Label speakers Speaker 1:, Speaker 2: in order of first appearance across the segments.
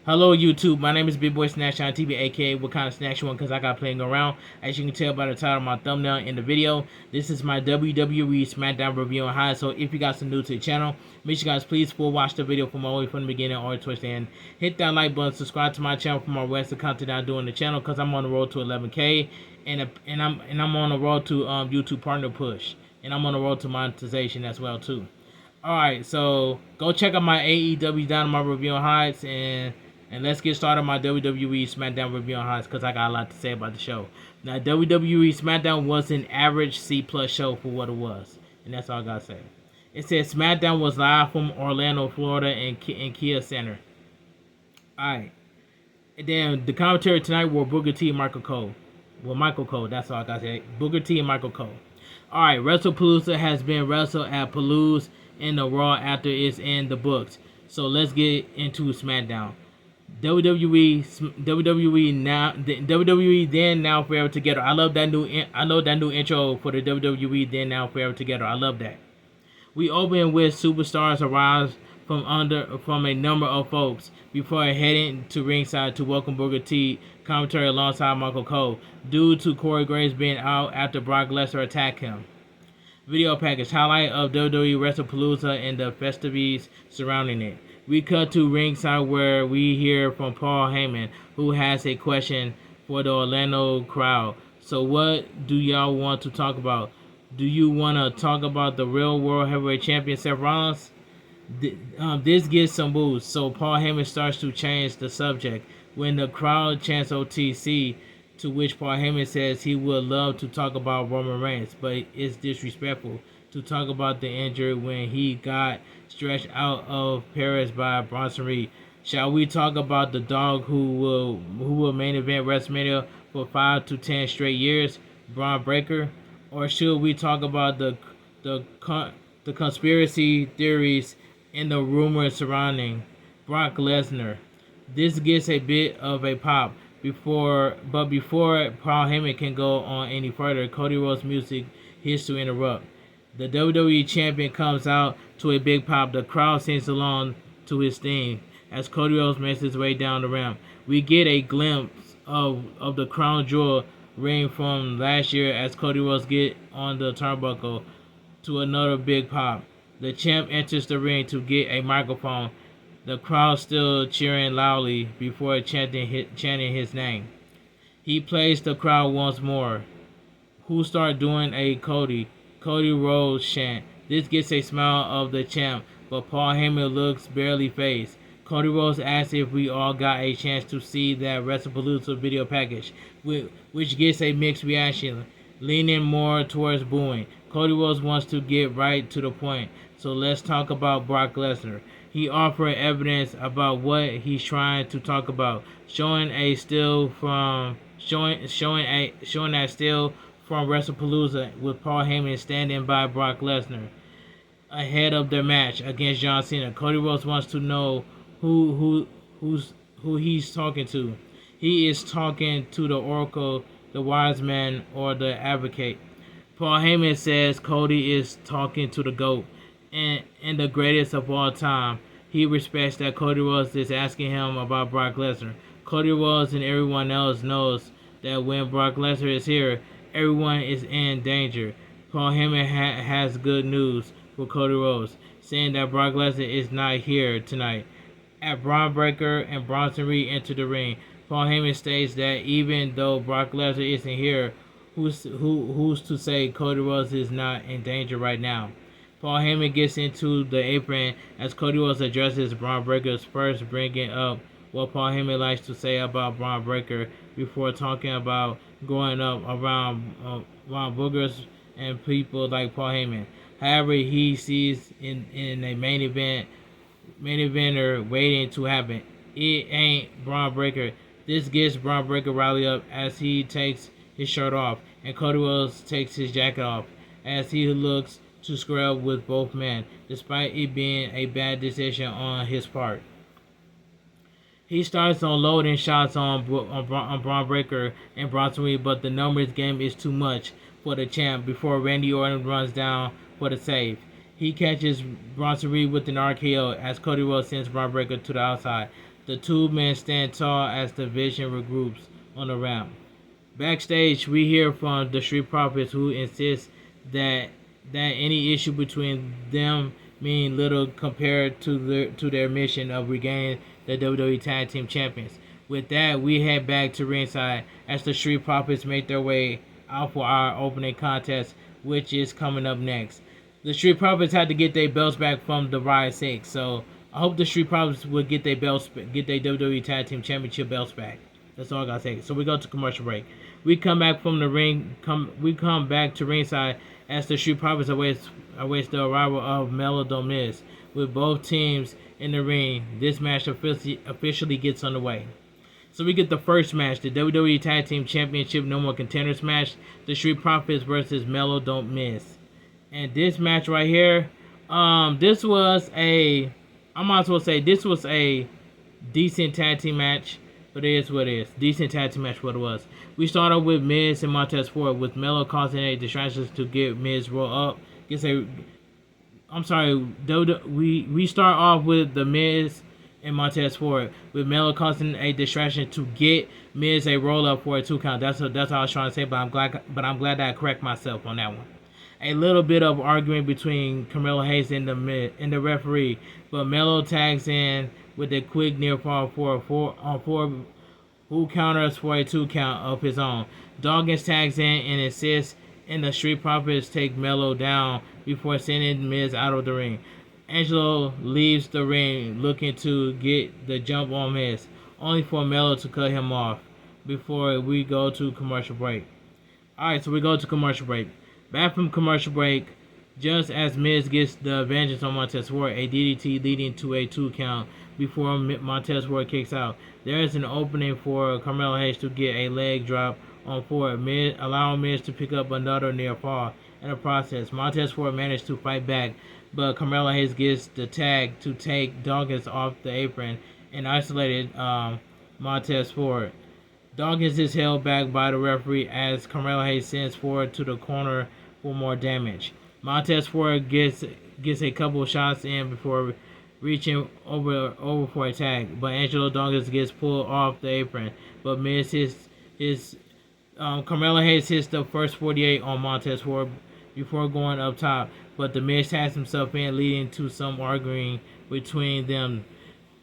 Speaker 1: Hello YouTube, my name is Big Boy Snatch on TV, aka what kind of snacks you want, because I got playing around. As you can tell by the title of my thumbnail in the video, this is my WWE Smackdown review on high. So if you guys are new to the channel, make sure you guys please full watch the video from all the way from the beginning all the way towards the end. Hit that like button, subscribe to my channel for more wrestling content I'm doing the channel, because I'm on the road to 11K and I'm on the road to YouTube partner push, and I'm on the road to monetization as well too. Alright, so go check out my AEW Dynamite review on highs, and let's get started on my WWE Smackdown review on highs, because I got a lot to say about the show. Now, WWE Smackdown was an average C+ show for what it was, and that's all I gotta say. It says Smackdown was live from Orlando, Florida, and Kia Center. Alright, and then the commentary tonight were Booker T and Michael Cole. Well, Michael Cole, that's all I gotta say. Booker T and Michael Cole. Alright, WrestlePalooza has been wrestled at Palooza in the Raw after it's in the books. So let's get into SmackDown. WWE now, WWE then now forever together. I love that new intro for the WWE then now forever together. I love that. We open with superstars arrives from a number of folks before heading to ringside to welcome Booker T commentary alongside Michael Cole due to Corey Graves being out after Brock Lesnar attacked him. Video package highlight of WWE WrestlePalooza and the festivities surrounding it. We cut to ringside where we hear from Paul Heyman, who has a question for the Orlando crowd. So what do y'all want to talk about? Do you want to talk about the real World Heavyweight Champion Seth Rollins? This gets some boos, so Paul Heyman starts to change the subject. When the crowd chants OTC, to which Paul Heyman says he would love to talk about Roman Reigns, but it's disrespectful to talk about the injury when he got stretched out of Paris by Bronson Reed. Shall we talk about the dog who will main event WrestleMania for 5 to 10 straight years, Braun Breaker? Or should we talk about the conspiracy theories and the rumors surrounding Brock Lesnar? This gets a bit of a pop. Before Paul Heyman can go on any further, Cody Rhodes' music hits to interrupt. The WWE Champion comes out to a big pop. The crowd sings along to his theme as Cody Rhodes makes his way down the ramp. We get a glimpse of the crown jewel ring from last year as Cody Rhodes get on the turnbuckle to another big pop. The champ enters the ring to get a microphone. The crowd still cheering loudly before chanting his name. He plays the crowd once more, who start doing a Cody Rhodes chant. This gets a smile of the champ, but Paul Heyman looks barely phased. Cody Rhodes asks if we all got a chance to see that WrestlePalooza video package, which gets a mixed reaction, leaning more towards booing. Cody Rhodes wants to get right to the point, so let's talk about Brock Lesnar. He offered evidence about what he's trying to talk about, showing that still from WrestlePalooza with Paul Heyman standing by Brock Lesnar ahead of their match against John Cena. Cody Rhodes wants to know who he's talking to. He is talking to the Oracle, the Wise Man, or the Advocate. Paul Heyman says Cody is talking to the GOAT and the greatest of all time. He respects that Cody Rhodes is asking him about Brock Lesnar. Cody Rhodes and everyone else knows that when Brock Lesnar is here, everyone is in danger. Paul Heyman has good news for Cody Rhodes, saying that Brock Lesnar is not here tonight. As Braun Breaker and Bronson Reed enter the ring, Paul Heyman states that even though Brock Lesnar isn't here, who's to say Cody Rhodes is not in danger right now? Paul Heyman gets into the apron as Cody Rhodes addresses Braun Breaker's first, bringing up what Paul Heyman likes to say about Braun Breaker before talking about growing up around boogers and people like Paul Heyman. However, he sees in a main eventer waiting to happen. It ain't Braun Breaker. This gets Braun Breaker rallied up as he takes his shirt off, and Cody Rhodes takes his jacket off as he looks to square up with both men, despite it being a bad decision on his part. He starts unloading shots on Braun Breaker and Bronson Reed, but the numbers game is too much for the champ before Randy Orton runs down for the save. He catches Bronson Reed with an RKO as Cody Rhodes sends Braun Breaker to the outside. The two men stand tall as the division regroups on the ramp. Backstage, we hear from the Street Profits, who insist that any issue between them mean little compared to their mission of regaining the WWE Tag Team Champions. With that, we head back to ringside as the Street Profits make their way out for our opening contest, which is coming up next. The Street Profits had to get their belts back from the Riot Six, so I hope the Street Profits will get their WWE Tag Team Championship belts back. That's all I gotta say. So we go to commercial break. We come back from the ring. We come back to ringside as the Street Profits awaits the arrival of Melo Don't Miss. With both teams in the ring, this match officially gets underway. So we get the first match, the WWE Tag Team Championship No More Contenders match, the Street Profits versus Melo Don't Miss. And this match right here, this was a decent tag team match. But it is what it is. Decent tag team match, what it was. We start off with Miz and Montez Ford, with Melo causing a distraction to get Miz roll up. We start off with the Miz and Montez Ford, with Melo causing a distraction to get Miz a roll up for a 2 count. That's what I was trying to say, but I'm glad that I correct myself on that one. A little bit of argument between Carmelo Hayes and the referee, but Melo tags in with a quick near fall for who counters for a 2 count of his own. Dawkins tags in and assists, and the Street Profits take Melo down before sending Miz out of the ring. Angelo leaves the ring looking to get the jump on Miz, only for Melo to cut him off before we go to commercial break. Alright, so we go to commercial break. Back from commercial break, just as Miz gets the vengeance on Montez Ford, a DDT leading to a 2 count before Montez Ford kicks out. There is an opening for Carmelo Hayes to get a leg drop on Ford, allowing Miz to pick up another near fall. In the process, Montez Ford managed to fight back, but Carmelo Hayes gets the tag to take Dawkins off the apron and isolated Montez Ford. Dawkins is held back by the referee as Carmelo Hayes sends Ford to the corner for more damage. Montez Ford gets a couple shots in before reaching over for a tag, but Angelo Dawkins gets pulled off the apron. But Carmelo Hayes hits the first 48 on Montez Ford before going up top, but the Miz tags himself in, leading to some arguing between them.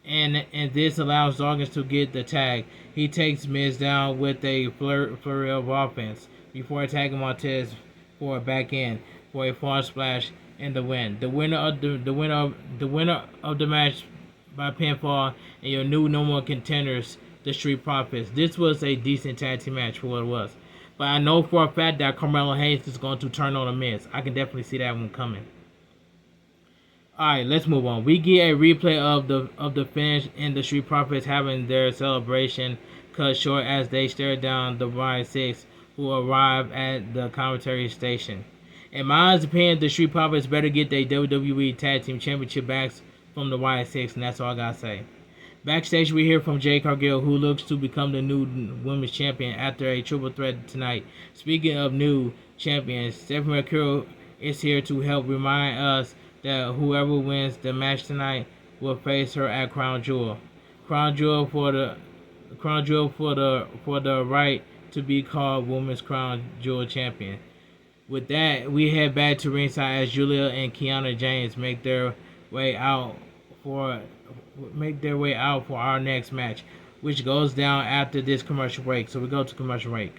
Speaker 1: And this allows Dawkins to get the tag. He takes Miz down with a flurry of offense before attacking Montez Ford back in for a false splash and the win. The winner of the match by pinfall, and your new No More Contenders, the Street Profits. This was a decent tag team match for what it was, but I know for a fact that Carmelo Hayes is going to turn on the Miz. I can definitely see that one coming. Alright, let's move on. We get a replay of the finish and the Street Profits having their celebration cut short as they stare down the Riot Six, who arrive at the commentary station. In my opinion, the Street Profits better get their WWE Tag Team Championship backs from the Riot Six, and that's all I gotta say. Backstage, we hear from Jade Cargill, who looks to become the new women's champion after a triple threat tonight. Speaking of new champions, Stephanie Vaquer is here to help remind us that whoever wins the match tonight will face her at Crown Jewel. Crown Jewel for the right to be called Women's Crown Jewel Champion. With that, we head back to ringside as Julia and Kiana James make their way out for our next match, which goes down after this commercial break. So we go to commercial break.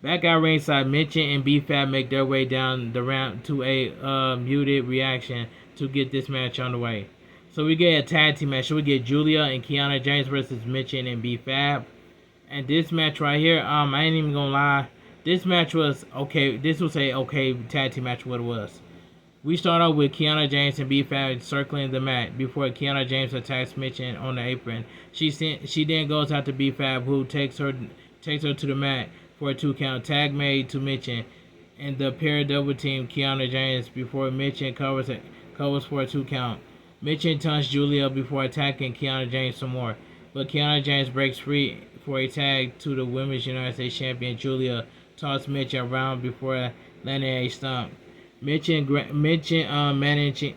Speaker 1: Back at ringside, Mitchin and B-Fab make their way down the ramp to a muted reaction to get this match underway. So we get a tag team match. So we get Julia and Kiana James versus Mitchin and B-Fab. And this match right here, I ain't even gonna lie, this match was okay. This was a okay tag team match. What it was. We start off with Kiana James and B-Fab circling the mat before Kiana James attacks Mitchin on the apron. She then goes after B-Fab, who takes her to the mat for a 2 count. Tag made to Mitchin, and the pair double team Kiana James before Mitchin covers for a 2 count. Mitchin taunts Julia before attacking Kiana James some more, but Kiana James breaks free for a tag to the Women's United States Champion. Julia tossed Mitchin around before landing a stomp. Mitchin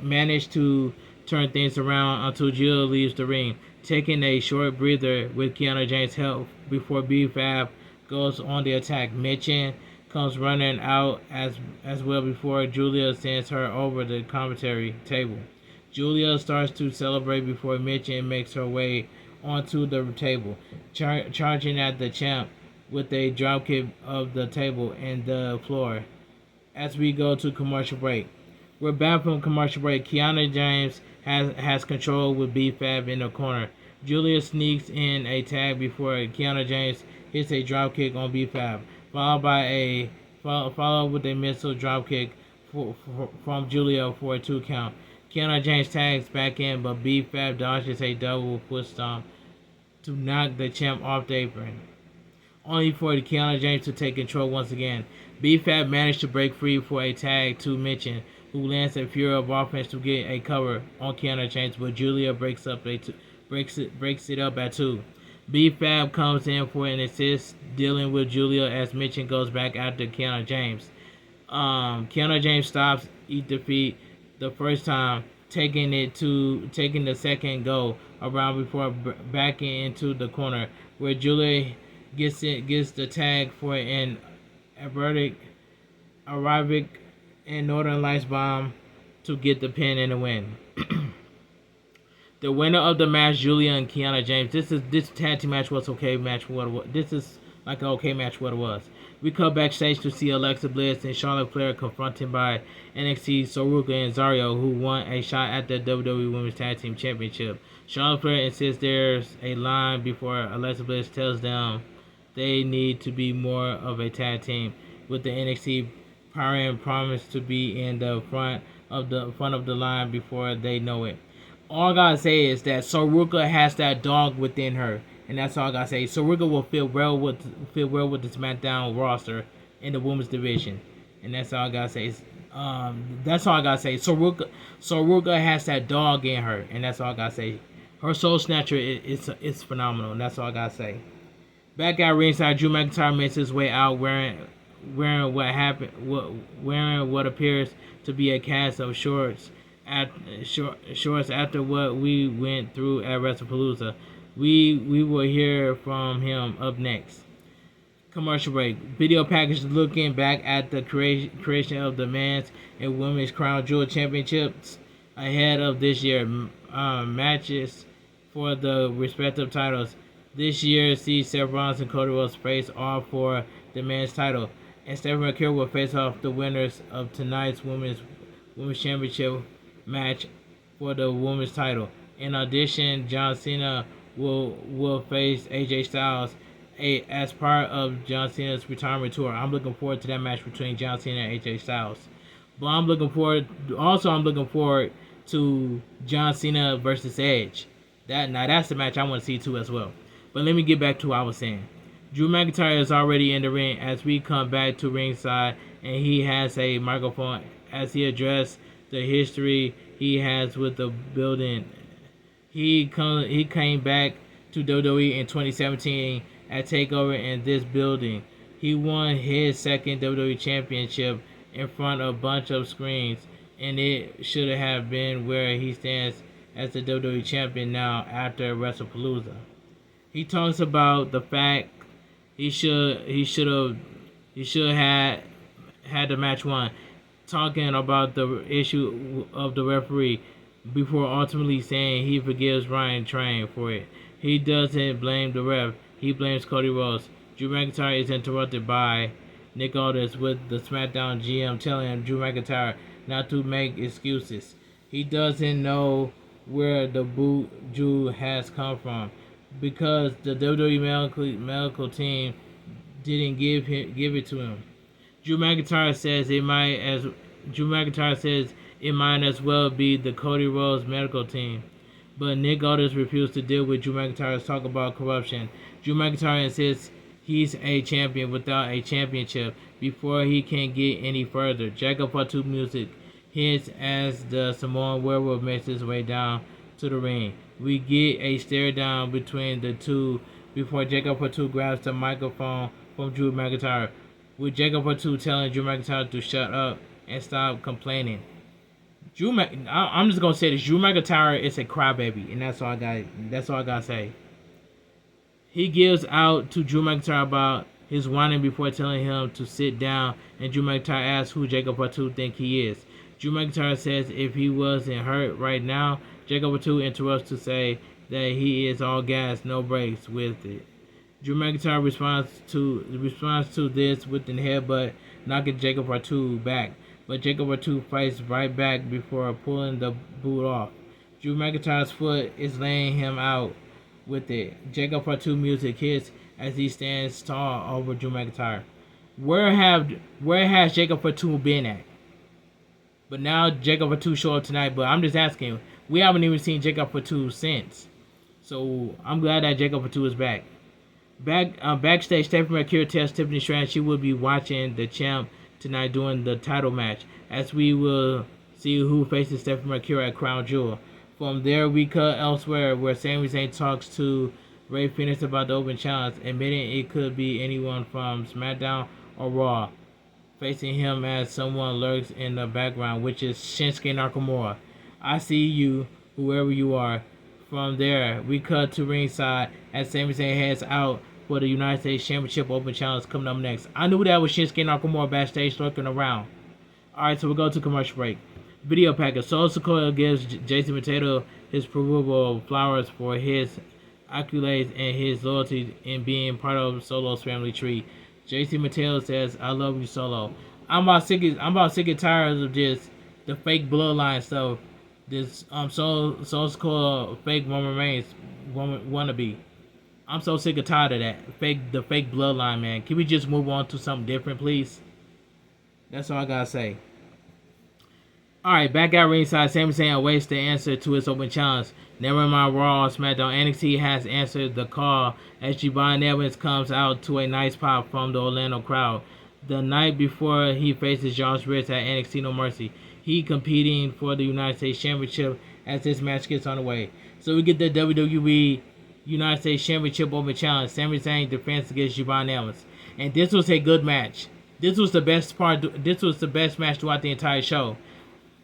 Speaker 1: managed to turn things around until Jill leaves the ring, taking a short breather with Kiana James' help before B-Fab goes on the attack. Mitchin comes running out as well before Julia sends her over the commentary table. Julia starts to celebrate before Mitchin makes her way onto the table, charging at the champ with a dropkick of the table and the floor. As we go to commercial break, we're back from commercial break. Kiana James has control with B-Fab in the corner. Julia sneaks in a tag before Kiana James hits a dropkick on B-Fab, followed with a missile dropkick from Julia for a 2 count. Kiana James tags back in, but B-Fab dodges a double foot stomp to knock the champ off the apron, only for Kiana James to take control once again. B-Fab managed to break free for a tag to Mitchin, who lands a fury of offense to get a cover on Kiana James, but Julia breaks it up at 2. B-Fab comes in for an assist, dealing with Julia as Mitchin goes back after Kiana James. Kiana James stops Eat Defeat the first time, taking the second go around before backing into the corner, where Julia gets the tag for an aerobic and Northern Lights bomb to get the pin and the win. The winner of the match, Julia and Kiana James. This tag team match was okay match for what it was. This is like an okay match for what it was. We cut backstage to see Alexa Bliss and Charlotte Flair confronted by NXT Soruka and Zario, who won a shot at the WWE Women's Tag Team Championship. Charlotte Flair insists there's a line before Alexa Bliss tells them they need to be more of a tag team, with the NXT Pyrian promise to be in the front of the line before they know it. All I gotta say is that Soruka has that dog within her, and that's all I gotta say. Soruka will fit well with the SmackDown roster in the women's division, and that's all I gotta say. That's all I gotta say. Soruka has that dog in her, and that's all I gotta say. Her soul snatcher is phenomenal, and that's all I gotta say. Back at ringside, Drew McIntyre makes his way out wearing what appears to be a cast of shorts after what we went through at WrestlePalooza. We will hear from him up next. Commercial break. Video package looking back at the creation of the men's and women's Crown Jewel Championships ahead of this year matches for the respective titles. This year sees Seth Rollins and Cody Rhodes face off for the men's title, and Stephen Vaquer will face off the winners of tonight's women's championship match for the women's title. In addition, John Cena will face AJ Styles as part of John Cena's retirement tour. I'm looking forward to that match between John Cena and AJ Styles. But I'm looking forward to John Cena versus Edge. That's the match I want to see too as well. But let me get back to what I was saying. Drew McIntyre is already in the ring as we come back to ringside, and he has a microphone as he addressed the history he has with the building. He came back to WWE in 2017 at TakeOver in this building. He won his second WWE Championship in front of a bunch of screens, and it should have been where he stands as the WWE Champion now after WrestlePalooza. He talks about the fact he should have had the match won, talking about the issue of the referee before ultimately saying he forgives Ryan Train for it. He doesn't blame the ref, he blames Cody Rhodes. Drew McIntyre is interrupted by Nick Aldis with the SmackDown GM telling Drew McIntyre not to make excuses. He doesn't know where the boot Drew has come from, because the WWE medical team didn't give it to him. Drew McIntyre says it might as well be the Cody Rhodes medical team, but Nick Aldis refused to deal with Drew McIntyre's talk about corruption. Drew McIntyre insists he's a champion without a championship before he can get any further. Jacob Fatu music hits as the Samoan Werewolf makes his way down to the ring. We get a stare down between the two before Jacob Fatu grabs the microphone from Drew McIntyre, with Jacob Fatu telling Drew McIntyre to shut up and stop complaining. I'm just gonna say this: Drew McIntyre is a crybaby, and that's all I got. That's all I gotta say. He gives out to Drew McIntyre about his whining before telling him to sit down, and Drew McIntyre asks who Jacob Fatu think he is. Drew McIntyre says if he wasn't hurt right now, Jacob Fatu interrupts to say that he is all gas, no brakes with it. Drew McIntyre responds to this with an headbutt, knocking Jacob Fatu back, but Jacob Fatu fights right back before pulling the boot off. Drew McIntyre's foot is laying him out with it. Jacob Fatu music hits as he stands tall over Drew McIntyre. Where has Jacob Fatu been at? But now Jacob Fatu show up tonight. But I'm just asking. We haven't even seen Jacob Fatu since. So I'm glad that Jacob Fatu is back. Backstage, Stephanie Vaquer tells Tiffany Stratton she will be watching the champ tonight during the title match, as we will see who faces Stephanie Vaquer at Crown Jewel. From there, we cut elsewhere, where Sami Zayn talks to Rey Fenix about the open challenge, admitting it could be anyone from SmackDown or Raw facing him, as someone lurks in the background, which is Shinsuke Nakamura. I see you, whoever you are. From there, we cut to ringside as Sami Zayn heads out for the United States Championship Open Challenge coming up next. I knew that was Shinsuke Nakamura backstage lurking around. Alright, so we'll go to commercial break. Video package. Solo Sikoa gives Jason Mateo his proverbial flowers for his accolades and his loyalty in being part of Solo's family tree. Jason Mateo says, "I love you, Solo." I'm about sick and tired of this, the fake bloodline stuff. This Solo Sikoa fake Roman Reigns wannabe. I'm so sick and tired of that. The fake bloodline, man. Can we just move on to something different, please? That's all I gotta say. Alright, back at ringside, Sami Zayn awaits the answer to his open challenge. Never mind Raw or SmackDown, NXT has answered the call as Giovanni Evans comes out to a nice pop from the Orlando crowd. The night before he faces Josh Briggs at NXT No Mercy, he competing for the United States Championship as this match gets underway. So we get the WWE United States Championship Open Challenge. Sami Zayn defense against Giovanni Evans, and this was a good match. This was the best part. This was the best match throughout the entire show.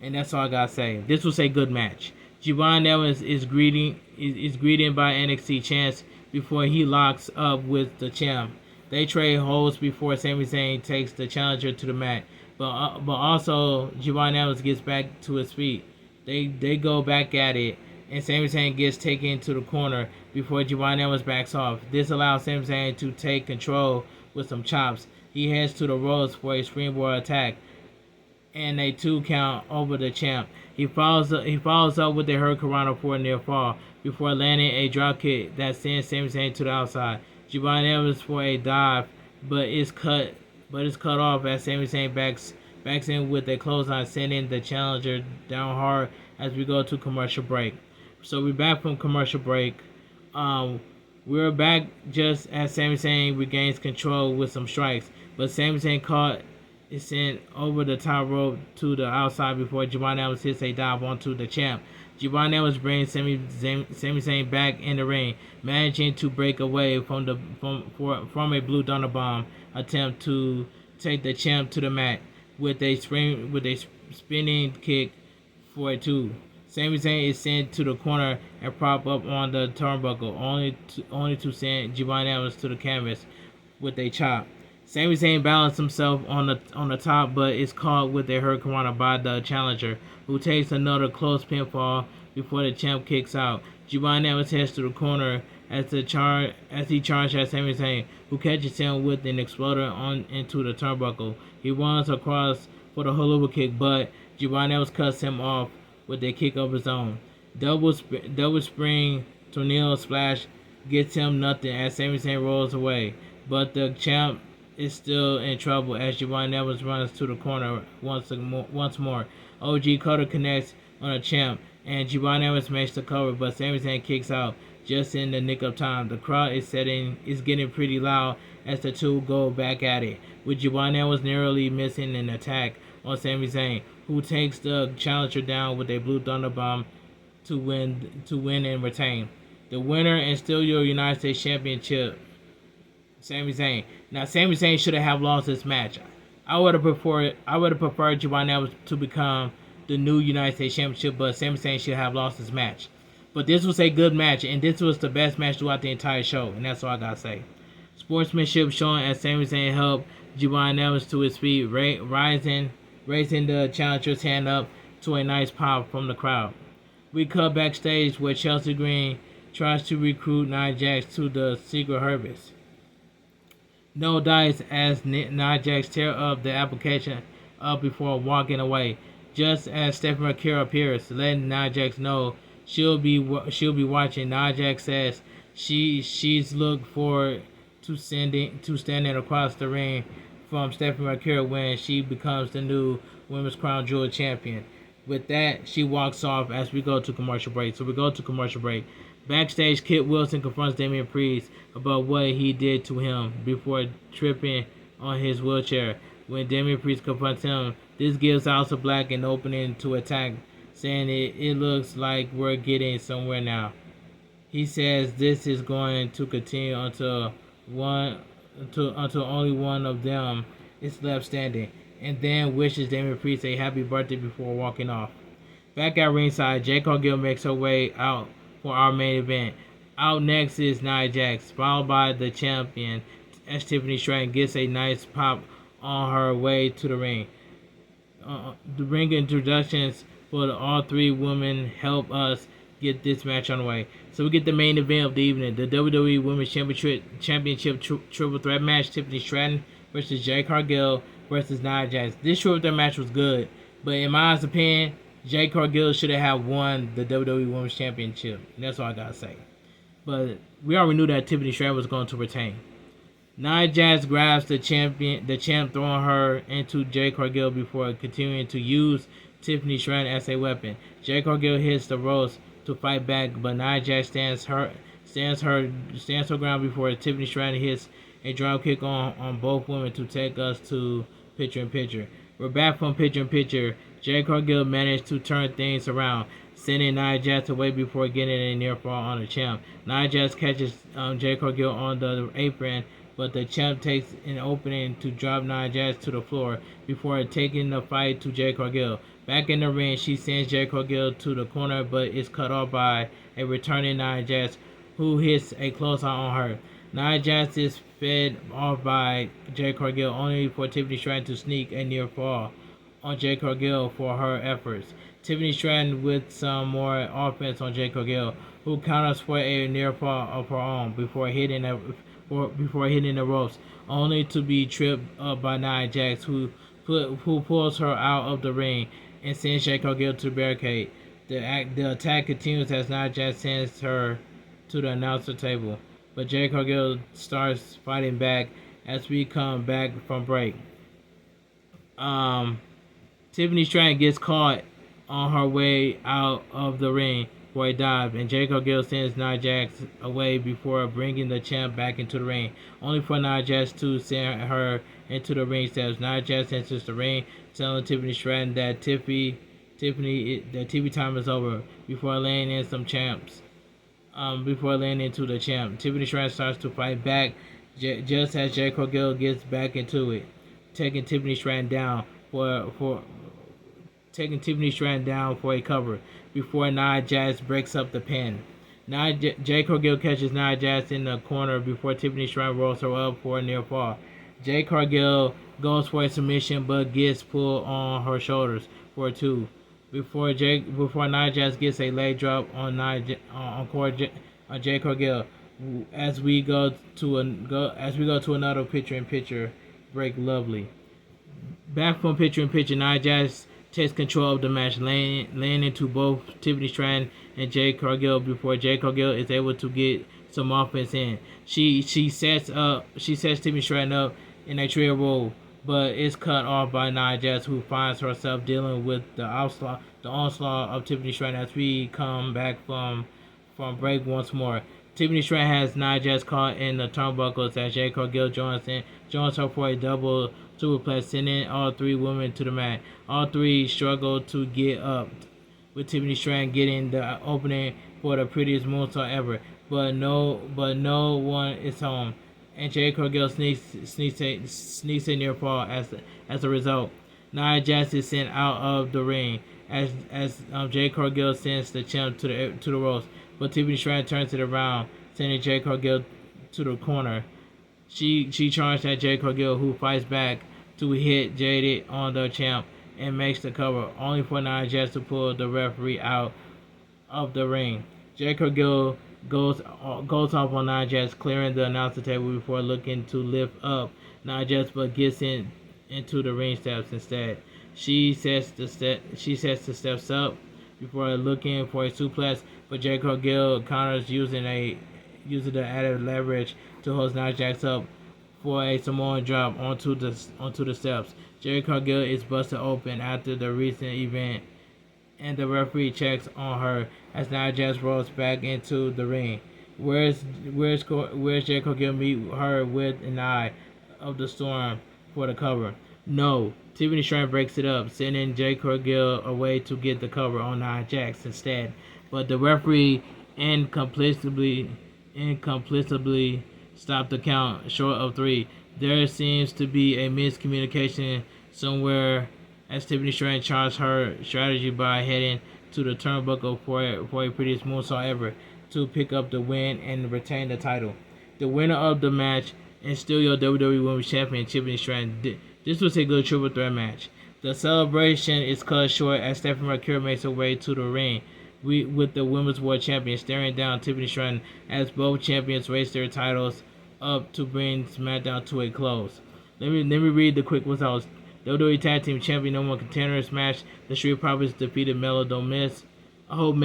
Speaker 1: And that's all I gotta say. This was a good match. Giovanni Evans is greeted by NXT champs before he locks up with the champ. They trade holds before Sami Zayn takes the challenger to the mat. But also Giovanni Evans gets back to his feet. They go back at it, and Sami Zayn gets taken to the corner before Giovanni Evans backs off. This allows Sami Zayn to take control with some chops. He heads to the ropes for a springboard attack and a 2 count over the champ. He follows up with a Hurricanrana for a near fall before landing a drop kick that sends Sami Zayn to the outside. Giovanni Evans for a dive, but it's cut off as Sami Zayn backs in with a clothesline, sending the challenger down hard as we go to commercial break. So we're back from commercial break. We're back just as Sami Zayn regains control with some strikes, but Sami Zayn is sent over the top rope to the outside before Giovanni Evans hits a dive onto the champ. Giovanni Evans brings Sami Zayn back in the ring, managing to break away from a Blue Thunder Bomb attempt to take the champ to the mat with a spinning kick for a 2. Sami Zayn is sent to the corner and prop up on the turnbuckle, only to send Giovanni Evans to the canvas with a chop. Sami Zayn balances himself on the top, but is caught with a Hurricanrana by the challenger, who takes another close pinfall before the champ kicks out. Giovanni Evans heads to the corner as he charges at Sami Zayn, who catches him with an exploder into the turnbuckle. He runs across for the haluva kick, but Giovanni Evans cuts him off with a kick of his own. Double spring tornado splash gets him nothing as Sami Zayn rolls away, but the champ is still in trouble as Giovanni Evans runs to the corner once more. OG Cutter connects on a champ, and Giovanni Evans makes the cover, but Sami Zayn kicks out just in the nick of time. The crowd is getting pretty loud as the two go back at it, with Giovanni Evans narrowly missing an attack on Sami Zayn, who takes the challenger down with a Blue Thunder Bomb to win and retain. The winner and still your United States Championship, Sami Zayn. Now, Sami Zayn should have lost this match. I would have preferred Giovanni Evans to become the new United States Championship, but Sami Zayn should have lost his match. But this was a good match, and this was the best match throughout the entire show, and that's all I gotta say. Sportsmanship shown as Sami Zayn helped Javon Evans to his feet, raising the challenger's hand up to a nice pop from the crowd. We cut backstage where Chelsea Green tries to recruit Nia Jax to the Secret Service. No dice as Nia Jax tear up the application up before walking away. Just as Stephanie Vaquer appears, letting Nia Jax know she'll be watching. Nia Jax says she's looked forward to standing across the ring from Stephanie Vaquer when she becomes the new Women's Crown Jewel champion. With that, she walks off as we go to commercial break. So we go to commercial break. Backstage, Kit Wilson confronts Damian Priest about what he did to him before tripping on his wheelchair. When Damian Priest confronts him, this gives Aleister Black an opening to attack, saying it looks like we're getting somewhere now. He says this is going to continue until only one of them is left standing, and then wishes Damian Priest a happy birthday before walking off. Back at ringside, Jade Cargill makes her way out for our main event. Out next is Nia Jax, followed by the champion as Tiffany Stratton gets a nice pop on her way to the ring. The ring introductions for all three women help us get this match on the way. So we get the main event of the evening, the WWE Women's Championship Triple Threat match, Tiffany Stratton versus Jade Cargill versus Nia Jax. This Triple Threat match was good, but in my honest opinion, Jade Cargill should have won the WWE Women's Championship. That's all I gotta say. But we already knew that Tiffany Stratton was going to retain. Nia Jax grabs the champ, throwing her into Jade Cargill before continuing to use Tiffany Stratton as a weapon. Jade Cargill hits the ropes to fight back, but Nia Jax stands her ground before Tiffany Stratton hits a drop kick on both women to take us to picture-in-picture. We're back from picture-in-picture. Jade Cargill managed to turn things around, sending Nia Jax away before getting a near fall on the champ. Nia Jax catches Jade Cargill on the apron, but the champ takes an opening to drop Nia Jax to the floor before taking the fight to Jade Cargill. Back in the ring, she sends Jade Cargill to the corner, but is cut off by a returning Nia Jax, who hits a clothesline on her. Nia Jax is fed off by Jade Cargill, only for Tiffany Stratton to sneak a near fall on Jade Cargill for her efforts. Tiffany Stratton with some more offense on Jade Cargill, who counters for a near fall of her own before hitting the ropes, only to be tripped up by Nia Jax, who pulls her out of the ring and sends Jade Cargill to the barricade. The attack continues as Nia Jax sends her to the announcer table, but Jade Cargill starts fighting back as we come back from break. Tiffany Stratton gets caught on her way out of the ring for a dive, and Jade Cargill sends Nia Jax away before bringing the champ back into the ring, only for Nia Jax to send her into the ring steps. Nia Jax enters the ring, telling Tiffany Stratton that TV time is over before laying in some champs. Before laying into the champ, Tiffany Stratton starts to fight back just as Jade Cargill gets back into it, taking Tiffany Stratton down for a cover before Nia Jax breaks up the pin. Jade Cargill catches Nia Jax in the corner before Tiffany Stratton rolls her up for a near fall. Jade Cargill goes for a submission but gets pulled on her shoulders for a 2. Before Nia Jax gets a leg drop on Jade Cargill, as we go to another picture-in-picture break. Lovely. Back from picture-in-picture, Nia Jax takes control of the match, laying into both Tiffany Stratton and Jade Cargill before Jade Cargill is able to get some offense in. She sets Tiffany Stratton up in a trio roll, but is cut off by Nia Jax, who finds herself dealing with the onslaught of Tiffany Stratton as we come back from break once more. Tiffany Stratton has Nia Jax caught in the turnbuckles as Jade Cargill joins her for a double superplex, sending all three women to the mat. All three struggle to get up, with Tiffany Stratton getting the opening for the prettiest moonsault ever, but no one is home, and Jade Cargill sneaks a near fall as a result. Nia Jax is sent out of the ring, as Jade Cargill sends the champ to the ropes, but Tiffany Stratton turns it around, sending Jade Cargill to the corner. She charged at Jade Cargill, who fights back to hit Jade on the champ and makes the cover, only for Nia Jax to pull the referee out of the ring. Jade Cargill goes off on Nia Jax, clearing the announcer table before looking to lift up Nia Jax, but gets into the ring steps instead. She sets the steps up before looking for a suplex, but Jade Cargill counters using the added leverage to hold Nia Jax up for a Samoan drop onto the steps. Jade Cargill is busted open after the recent event, and the referee checks on her as Nia Jax rolls back into the ring. Where's Jade Cargill meet her with an eye of the storm for the cover? No, Tiffany Stratton breaks it up, sending Jade Cargill away to get the cover on Nia Jax instead. But the referee incomplicably stopped the count short of 3. There seems to be a miscommunication somewhere, as Tiffany Stratton charged her strategy by heading to the turnbuckle for a prettiest moonsault ever to pick up the win and retain the title. The winner of the match and still your WWE Women's Champion, Tiffany Stratton. This was a good triple threat match. The celebration is cut short as Stephanie Vaquer makes her way to the ring with the Women's World Champion staring down Tiffany Stratton as both champions race their titles up to bring SmackDown to a close. Let me read the quick results. WWE Tag Team Champion No. 1 Contenders match. The Street Profits defeated Melo Don't Miss. I hope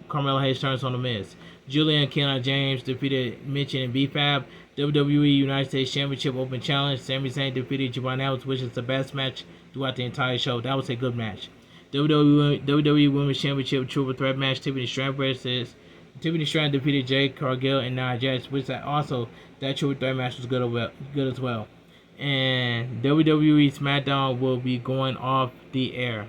Speaker 1: Carmelo Hayes turns on the Miz. Julia and Kiana James defeated Mitch and B-Fab. WWE United States Championship Open Challenge. Sami Zayn defeated Javon Evans, which is the best match throughout the entire show. That was a good match. WWE Women's Championship Triple Threat match. Tiffany Stratton defeated Jade Cargill and Nia Jax, which also that Triple Threat match was good as well. And WWE Smackdown will be going off the air.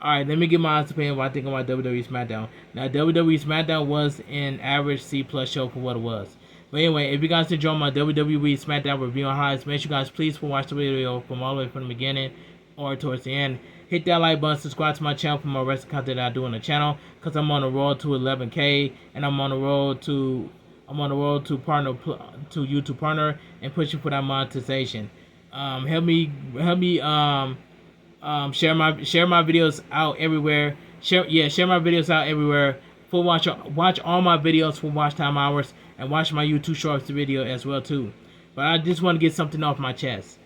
Speaker 1: Alright, let me get my honest opinion what I think about WWE Smackdown. Now, WWE Smackdown was an average C+ show for what it was. But anyway, if you guys enjoyed my WWE Smackdown review on highlights, make sure you guys please watch the video from all the way from the beginning or towards the end. Hit that like button, subscribe to my channel for more wrestling content that I do on the channel, because I'm on the road to 11K, and I'm on the road to YouTube partner and pushing for that monetization. Help me share my videos out everywhere. Share my videos out everywhere. Watch all my videos for watch time hours, and watch my YouTube Shorts video as well too. But I just want to get something off my chest.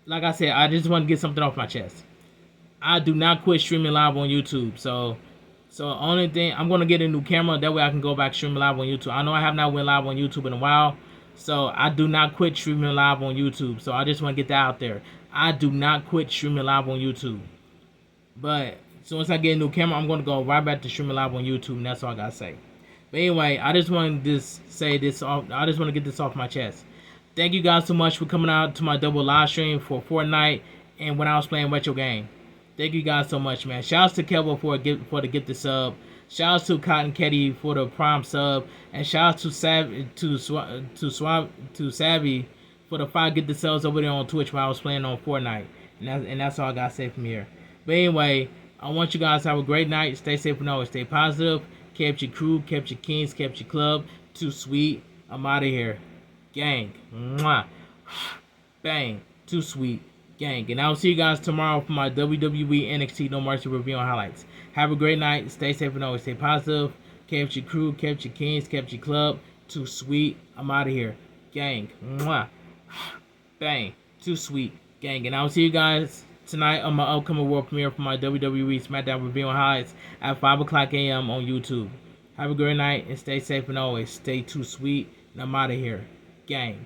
Speaker 1: Like I said, I just want to get something off my chest. I do not quit streaming live on YouTube. So only thing, I'm gonna get a new camera. That way I can go back streaming live on YouTube. I know I have not went live on YouTube in a while. So I do not quit streaming live on YouTube. So I just want to get that out there. I do not quit streaming live on YouTube. But as soon as I get a new camera, I'm going to go right back to streaming live on YouTube. And that's all I got to say. But anyway, I just want to say this off. I just want to get this off my chest. Thank you guys so much for coming out to my double live stream for Fortnite and when I was playing retro game. Thank you guys so much, man. Shouts to Kelbo for the gifted sub. Shouts to Cotton Ketty for the prime sub, and shouts to Savvy for the 5 gifted subs over there on Twitch while I was playing on Fortnite. And that's all I gotta say from here. But anyway, I want you guys to have a great night. Stay safe and always stay positive. Kept your crew, kept your kings, kept your club. Too sweet. I'm out of here. Gang. Mwah. Bang. Too sweet. Gang. And I'll see you guys tomorrow for my WWE NXT No Mercy review and highlights. Have a great night. Stay safe and always stay positive. Kept your crew, kept your kings, kept your club. Too sweet. I'm out of here. Gang. Mwah. Bang. Too sweet. Gang. And I'll see you guys tonight on my upcoming world premiere for my WWE Smackdown review and highlights at 5 o'clock a.m. on YouTube. Have a great night and stay safe and always stay too sweet. And I'm out of here. Gang.